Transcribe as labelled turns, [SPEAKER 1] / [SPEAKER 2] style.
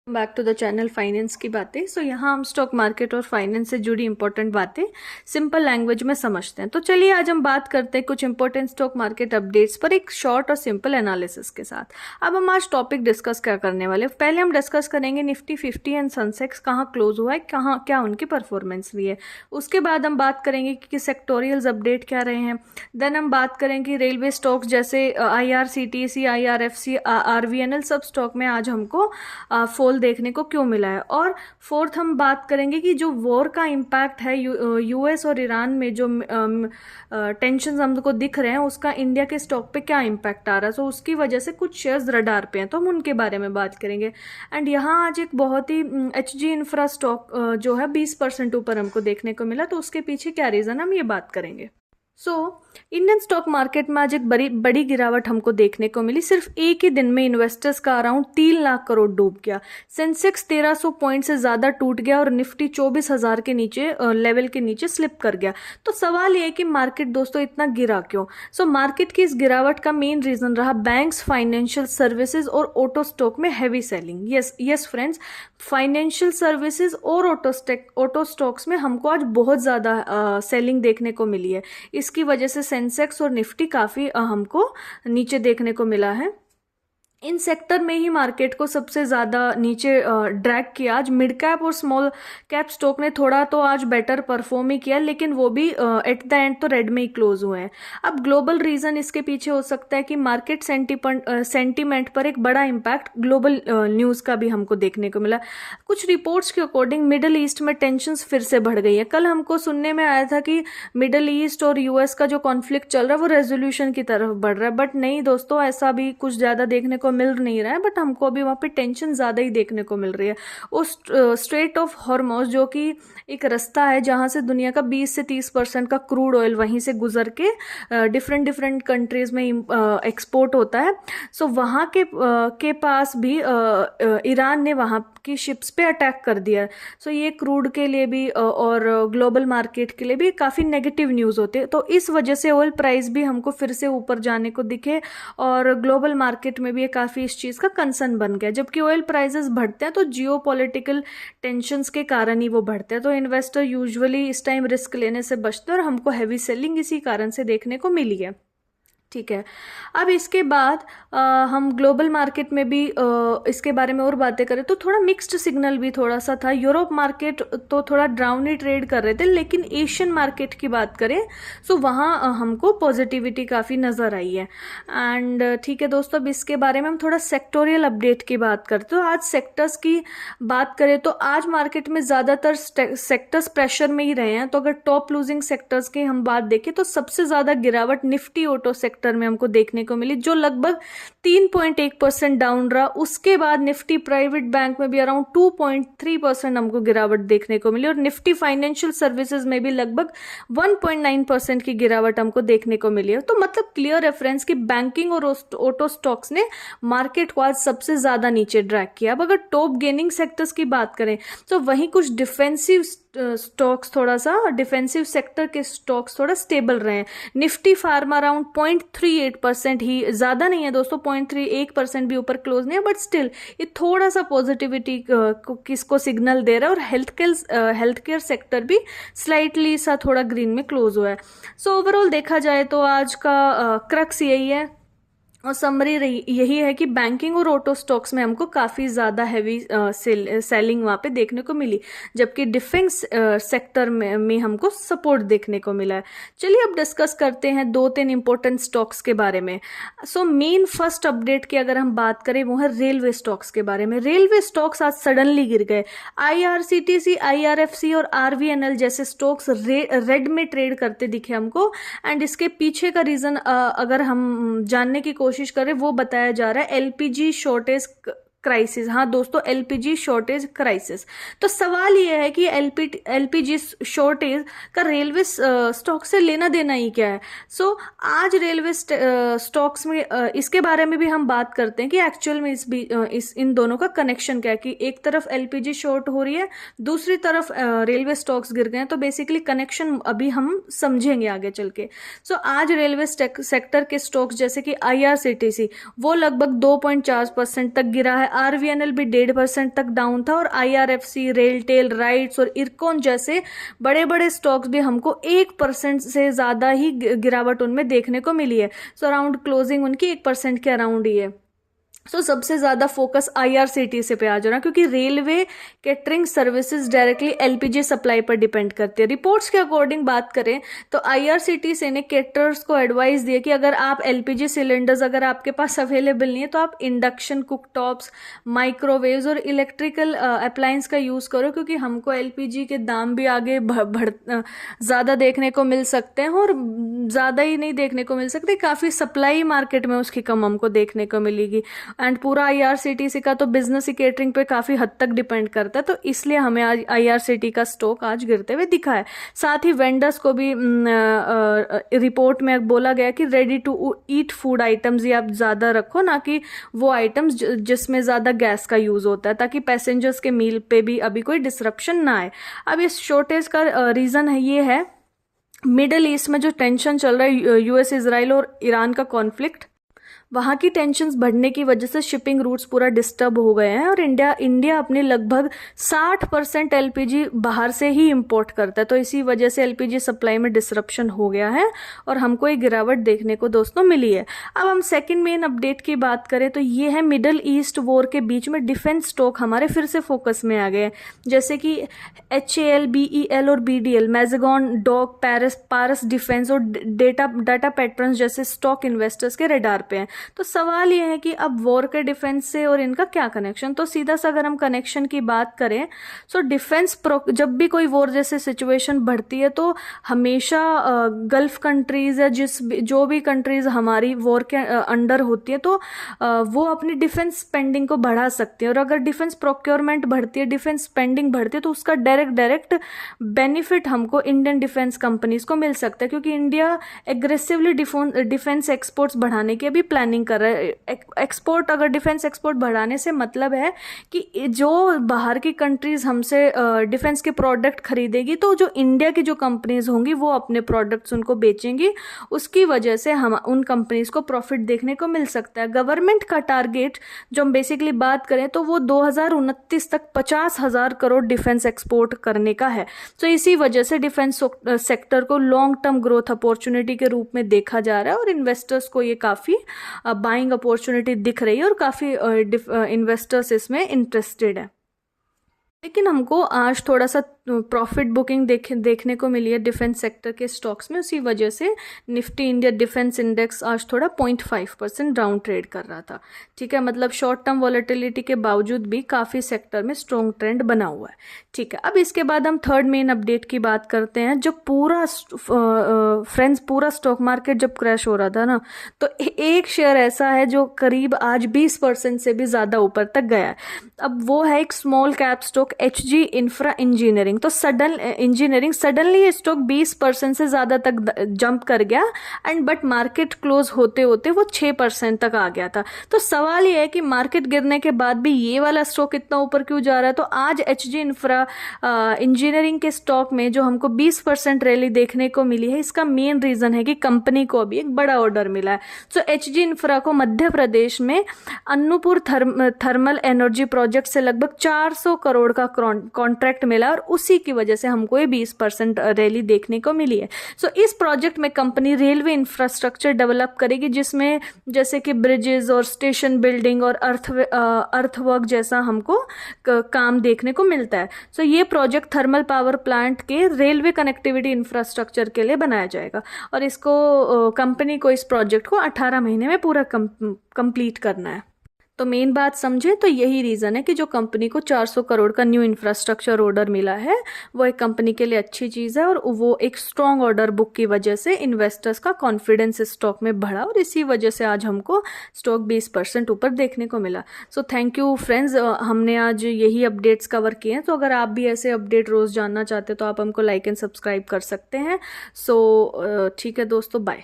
[SPEAKER 1] Back to the channel finance की बातें। यहाँ हम स्टॉक मार्केट और फाइनेंस से जुड़ी इंपॉर्टेंट बातें सिंपल लैंग्वेज में समझते हैं। तो चलिए आज हम बात करते हैं कुछ इंपॉर्टेंट स्टॉक मार्केट अपडेट्स पर एक शॉर्ट और सिंपल एनालिसिस के साथ। अब हम आज टॉपिक डिस्कस क्या करने वाले, पहले हम डिस्कस करेंगे निफ्टी 50 एंड सेंसेक्स कहाँ क्लोज हुआ है, कहाँ क्या उनकी परफॉर्मेंस रही है। उसके बाद हम बात करेंगे कि सेक्टोरियल्स अपडेट क्या रहे हैं। देन हम बात करेंगे रेलवे स्टॉक्स जैसे IRCTC, IRFC, RVNL, सब स्टॉक में आज हमको फॉल देखने को क्यों मिला है। और फोर्थ हम बात करेंगे कि जो वॉर का इम्पैक्ट है US और ईरान में जो टेंशन हमको दिख रहे हैं उसका इंडिया के स्टॉक पे क्या इम्पैक्ट आ रहा है। तो उसकी वजह से कुछ शेयर्स रडार पे हैं तो हम उनके बारे में बात करेंगे। एंड यहाँ आज एक बहुत ही HG इंफ्रा स्टॉक जो है 20% ऊपर हमको देखने को मिला, तो उसके पीछे क्या रीजन हम ये बात करेंगे। इंडियन स्टॉक मार्केट में आज एक बड़ी गिरावट हमको देखने को मिली। सिर्फ एक ही दिन में इन्वेस्टर्स का अराउंड 3 लाख करोड़ डूब गया। सेंसेक्स 1300 पॉइंट से ज्यादा टूट गया और निफ्टी 24,000 के नीचे लेवल के नीचे स्लिप कर गया। तो सवाल ये है कि मार्केट दोस्तों इतना गिरा क्यों। मार्केट की इस गिरावट का मेन रीजन रहा बैंक्स, फाइनेंशियल सर्विसेज और ऑटो स्टॉक में heavy selling. Yes friends, financial services और ऑटो स्टॉक्स में हमको आज बहुत ज्यादा सेलिंग देखने को मिली है। इसकी वजह से सेंसेक्स और निफ्टी काफी हमको नीचे देखने को मिला है। इन सेक्टर में ही मार्केट को सबसे ज्यादा नीचे ड्रैग किया। आज मिड कैप और स्मॉल कैप स्टॉक ने थोड़ा तो आज बेटर परफॉर्म ही किया, लेकिन वो भी एट द एंड तो रेड में ही क्लोज हुए हैं। अब ग्लोबल रीजन इसके पीछे हो सकता है कि मार्केट सेंटीमेंट पर एक बड़ा इम्पैक्ट ग्लोबल न्यूज का भी हमको देखने को मिला। कुछ रिपोर्ट्स के अकॉर्डिंग मिडल ईस्ट में टेंशंस फिर से बढ़ गई है। कल हमको सुनने में आया था कि मिडल ईस्ट और US का जो कॉन्फ्लिक्ट चल रहा है वो रेजोल्यूशन की तरफ बढ़ रहा है, बट नहीं दोस्तों, ऐसा भी कुछ ज्यादा देखने को मिल नहीं रहा है। बट हमको अभी वहां पे टेंशन ज्यादा ही देखने को मिल रही है। उस स्ट्रेट ऑफ हॉर्मोज जो कि एक रास्ता है जहां से दुनिया का 20 से 30% का क्रूड ऑयल वहीं से गुजर के डिफरेंट कंट्रीज में एक्सपोर्ट होता है। वहां के पास भी ईरान ने वहां की शिप्स पे अटैक कर दिया। ये क्रूड के लिए भी और ग्लोबल मार्केट के लिए भी काफी नेगेटिव न्यूज होते हैं। तो इस वजह से ऑयल प्राइस भी हमको फिर से ऊपर जाने को दिखे और ग्लोबल मार्केट में भी ये काफी इस चीज का कंसर्न बन गया। जबकि ऑयल प्राइसेस बढ़ते हैं तो जियो पॉलिटिकल टेंशंस के कारण ही वो बढ़ते हैं। तो इन्वेस्टर यूजुअली इस टाइम रिस्क लेने से बचते हैं और हमको हैवी सेलिंग इसी कारण से देखने को मिली है। ठीक है, अब इसके बाद हम ग्लोबल मार्केट में भी इसके बारे में और बातें करें तो थोड़ा मिक्स्ड सिग्नल भी थोड़ा सा था। यूरोप मार्केट तो थोड़ा डाउन ही ट्रेड कर रहे थे, लेकिन एशियन मार्केट की बात करें वहाँ हमको पॉजिटिविटी काफ़ी नज़र आई है। एंड ठीक है दोस्तों, अब इसके बारे में हम थोड़ा सेक्टोरियल अपडेट की बात करते। तो आज सेक्टर्स की बात करें तो आज मार्केट में ज़्यादातर सेक्टर्स प्रेशर में ही रहे हैं। तो अगर टॉप लूजिंग सेक्टर्स की हम बात देखें तो सबसे ज़्यादा गिरावट निफ्टी ऑटो सेक्टर में हमको देखने को मिली, जो लगभग 3.1% डाउन रहा। उसके बाद निफ्टी प्राइवेट बैंक में भी अराउंड 2.3% हमको गिरावट देखने को मिली और निफ्टी फाइनेंशियल सर्विसेज में भी लगभग 1.9% की गिरावट हमको देखने को मिली है। तो मतलब क्लियर रेफरेंस कि बैंकिंग और ऑटो स्टॉक्स ने मार्केट को आज सबसे ज्यादा नीचे ड्रैग किया। अब अगर टॉप गेनिंग सेक्टर्स की बात करें तो वहीं कुछ डिफेंसिव स्टॉक्स, थोड़ा सा डिफेंसिव सेक्टर के स्टॉक्स थोड़ा स्टेबल रहे हैं। निफ्टी फार्मा अराउंड 0.38% ही, ज्यादा नहीं है दोस्तों, 0.31% भी ऊपर क्लोज नहीं है, बट स्टिल ये थोड़ा सा पॉजिटिविटी किसको सिग्नल दे रहा है। और हेल्थ केयर सेक्टर भी स्लाइटली सा थोड़ा ग्रीन में क्लोज हुआ है। ओवरऑल देखा जाए तो आज का क्रक्स यही है और समरी यही है कि बैंकिंग और ऑटो स्टॉक्स में हमको काफी ज्यादा हैवी सेलिंग वहां पे देखने को मिली, जबकि डिफेंस सेक्टर में हमको सपोर्ट देखने को मिला है। चलिए अब डिस्कस करते हैं 2-3 इंपॉर्टेंट स्टॉक्स के बारे में। मेन फर्स्ट अपडेट की अगर हम बात करें वो है रेलवे स्टॉक्स के बारे में। रेलवे स्टॉक्स आज सडनली गिर गए। IRCTC, IRFC और RVNL जैसे स्टॉक्स रेड में ट्रेड करते दिखे हमको। एंड इसके पीछे का रीजन अगर हम जानने की कोशिश करें वो बताया जा रहा है LPG शॉर्टेज क्राइसिस। हाँ दोस्तों, LPG शॉर्टेज क्राइसिस। तो सवाल यह है कि LPG शॉर्टेज का रेलवे स्टॉक से लेना देना ही क्या है। आज रेलवे स्टॉक्स में इसके बारे में भी हम बात करते हैं कि एक्चुअल में इन दोनों का कनेक्शन क्या है, कि एक तरफ LPG शॉर्ट हो रही है, दूसरी तरफ रेलवे स्टॉक्स गिर गए हैं। तो बेसिकली कनेक्शन अभी हम समझेंगे आगे चल के। आज रेलवे सेक्टर के स्टॉक्स जैसे कि IRCTC वो लगभग 2.4% तक गिरा है। RVNL भी 1.5% तक डाउन था और IRFC, रेलटेल, राइट्स और इरकॉन जैसे बड़े बड़े स्टॉक्स भी हमको 1% से ज़्यादा ही गिरावट उनमें देखने को मिली है। सो अराउंड क्लोजिंग उनकी 1% के अराउंड ही है। सो सबसे ज़्यादा फोकस IRCTC पे आ जा रहा है, क्योंकि railway catering services directly LPG supply पर डिपेंड करती है। रिपोर्ट्स के अकॉर्डिंग बात करें तो IRCTC ने कैटरर्स को एडवाइस दिया कि अगर आप LPG सिलेंडर्स अगर आपके पास अवेलेबल नहीं है तो आप इंडक्शन कुकटॉप्स, माइक्रोवेव्स और इलेक्ट्रिकल अप्लायंस का यूज़ करो, क्योंकि हमको LPG के दाम भी आगे ज़्यादा देखने को मिल सकते हैं, और ज़्यादा ही नहीं देखने को मिल सकते, काफ़ी सप्लाई मार्केट में उसकी कम हमको देखने को मिलेगी। एंड पूरा IRCTC का तो बिजनेस ही केटरिंग पे काफ़ी हद तक डिपेंड करता है, तो इसलिए हमें आज IRCTC का स्टॉक आज गिरते हुए दिखा है। साथ ही वेंडर्स को भी रिपोर्ट में बोला गया कि ready to eat food items ही आप ज़्यादा रखो, ना कि वो आइटम्स जिसमें ज़्यादा गैस का यूज़ होता है, ताकि पैसेंजर्स के मील पे भी अभी कोई डिसरप्शन ना आए। अब इस शॉर्टेज का रीज़न है ये है मिडल ईस्ट में जो टेंशन चल रहा है, US इजराइल और ईरान का कॉन्फ्लिक्ट, वहाँ की टेंशन्स बढ़ने की वजह से शिपिंग रूट्स पूरा डिस्टर्ब हो गए हैं, और इंडिया अपने लगभग 60% LPG बाहर से ही इंपोर्ट करता है, तो इसी वजह से LPG सप्लाई में डिसरप्शन हो गया है और हमको एक गिरावट देखने को दोस्तों मिली है। अब हम सेकंड मेन अपडेट की बात करें तो ये है मिडल ईस्ट वॉर के बीच में डिफेंस स्टॉक हमारे फिर से फोकस में आ गए, जैसे कि HAL, BEL और BDL, मैजेगॉन, डॉक, पारस डिफेंस और डाटा पैटर्न्स जैसे स्टॉक इन्वेस्टर्स के रडार पे हैं। तो सवाल यह है कि अब वॉर के डिफेंस से और इनका क्या कनेक्शन, तो सीधा सा अगर हम कनेक्शन की बात करें तो डिफेंस जब भी कोई वॉर जैसे सिचुएशन बढ़ती है तो हमेशा गल्फ कंट्रीज या जो भी कंट्रीज हमारी वॉर के अंडर होती है तो वो अपनी डिफेंस स्पेंडिंग को बढ़ा सकती है, और अगर डिफेंस प्रोक्योरमेंट बढ़ती है, डिफेंस स्पेंडिंग बढ़ती है, तो उसका डायरेक्ट बेनिफिट हमको इंडियन डिफेंस कंपनीज को मिल सकता है, क्योंकि इंडिया एग्रेसिवली डिफेंस एक्सपोर्ट्स बढ़ाने की अभी प्लानिंग कर रहा है। एक्सपोर्ट, अगर डिफेंस एक्सपोर्ट बढ़ाने से मतलब है कि जो बाहर की कंट्रीज हमसे डिफेंस के प्रोडक्ट खरीदेगी, तो जो इंडिया की जो कंपनीज होंगी वो अपने प्रोडक्ट्स उनको बेचेंगी, उसकी वजह से हम उन कंपनीज को प्रॉफिट देखने को मिल सकता है। गवर्नमेंट का टारगेट जो हम बेसिकली बात करें तो वो 2029 तक 50,000 करोड़ डिफेंस एक्सपोर्ट करने का है। तो इसी वजह से डिफेंस सेक्टर को लॉन्ग टर्म ग्रोथ अपॉर्चुनिटी के रूप में देखा जा रहा है, और इन्वेस्टर्स को ये काफ़ी बाइंग अपॉर्चुनिटी दिख रही है और काफ़ी इन्वेस्टर्स इसमें इंटरेस्टेड है। लेकिन हमको आज थोड़ा सा प्रॉफिट बुकिंग देखने को मिली है डिफेंस सेक्टर के स्टॉक्स में, उसी वजह से निफ्टी इंडिया डिफेंस इंडेक्स आज थोड़ा 0.5% डाउन ट्रेड कर रहा था। ठीक है, मतलब शॉर्ट टर्म वॉलेटिलिटी के बावजूद भी काफ़ी सेक्टर में स्ट्रॉन्ग ट्रेंड बना हुआ है। ठीक है, अब इसके बाद हम थर्ड मेन अपडेट की बात करते हैं। जब पूरा स्टॉक मार्केट जब क्रैश हो रहा था ना, तो एक शेयर ऐसा है जो करीब आज 20% से भी ज़्यादा ऊपर तक गया है। अब वो है एक small cap stock HG infra engineering. तो सडनली ये स्टॉक 20% से ज़्यादा तक जंप कर गया, एंड बट मार्केट क्लोज होते होते वो 6% तक आ गया था। तो सवाल ये है कि मार्केट गिरने के बाद भी ये वाला स्टॉक इतना ऊपर क्यों जा रहा है। तो आज HG इंफ्रा इंजीनियरिंग के स्टॉक में जो हमको 20% रैली देखने को मिली है, इसका मेन रीज़न है कि कंपनी को अभी एक बड़ा ऑर्डर मिला है। सो HG इंफ्रा को मध्य प्रदेश में अन्नूपुर थर्मल एनर्जी प्रोजेक्ट से लगभग 400 करोड़ का कॉन्ट्रैक्ट मिला, और उसी की वजह से हमको ये 20% रैली देखने को मिली है। सो इस प्रोजेक्ट में कंपनी रेलवे इंफ्रास्ट्रक्चर डेवलप करेगी, जिसमें जैसे कि ब्रिजेस और स्टेशन बिल्डिंग और अर्थवर्क जैसा हमको काम देखने को मिलता है। सो ये प्रोजेक्ट थर्मल पावर प्लांट के रेलवे कनेक्टिविटी इंफ्रास्ट्रक्चर के लिए बनाया जाएगा, और इसको कंपनी को इस प्रोजेक्ट को 18 महीने में पूरा कंप्लीट करना है। तो मेन बात समझे तो यही रीज़न है कि जो कंपनी को 400 करोड़ का न्यू इंफ्रास्ट्रक्चर ऑर्डर मिला है, वो एक कंपनी के लिए अच्छी चीज़ है, और वो एक स्ट्रॉन्ग ऑर्डर बुक की वजह से इन्वेस्टर्स का कॉन्फिडेंस इस स्टॉक में बढ़ा, और इसी वजह से आज हमको स्टॉक 20% ऊपर देखने को मिला। सो थैंक यू फ्रेंड्स, हमने आज यही अपडेट्स कवर किए हैं। तो अगर आप भी ऐसे अपडेट रोज़ जानना चाहते हो तो आप हमको लाइक एंड सब्सक्राइब कर सकते हैं। सो ठीक है दोस्तों, बाय।